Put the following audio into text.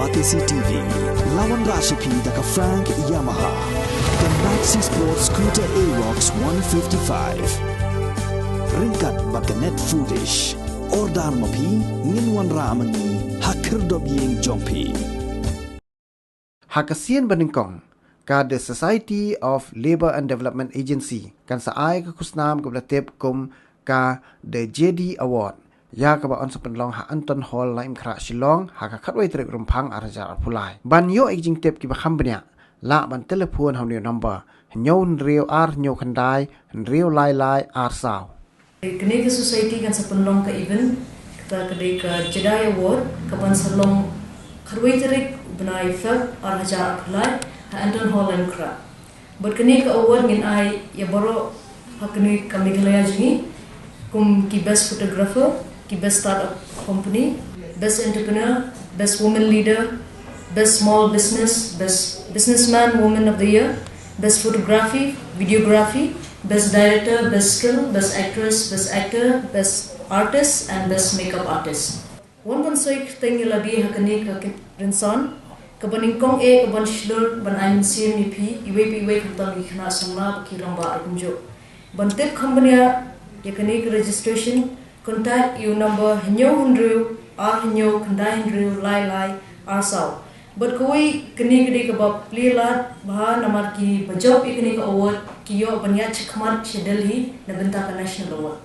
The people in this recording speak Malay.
Batisi TV, lawan Rashipi daka Frank Yamaha, dan Maxi Sports Scooter Aerox 155. Ringkat baganet foodish, ordar mapi, nginwan ramani, hakir dobyeng jompi. Hakasian Beningkong, ka the Society of Labour and Development Agency, kan saai ke kusnam ke belatip kum ka the Jedi Award. Ya ka ba on sepenlong ha Anton Hall laim kra Shillong ha ka khatwai trek rumpang arajar pulai. Ban yo ejing tip ki ba khambnya la ban telefon ha number nyon real ar nyo khandai real lai ar saw. Kene ke society kan sepenlong ka event kita kedai ka Jedi Award ka ban salong khatwai trek benai felt arajar pulai ha Anton Hall laim kra. But kene ka award ngin ai ya boro ha kene ka Meghalaya jingi kum ki best photographer, ki best startup company, best entrepreneur, best woman leader, best small business, best businessman woman of the year, best photography, videography, best director, best skill, best actress, best actor, best artist and best makeup artist. One soy thing lagi hakani ka rinson ka baningkong ka ban shlur ban I'm CMP iwe kantang ikhna sangla ki ramba arkumjo. Ban tip company yakani registration contact you number hanyo hundru ar hanyo kandai hundru lai ar saw but koi kani gede ka bab plilat bah namar ki bajau ikani ka award ki yo banya chikmat che Delhi na benta ka national award.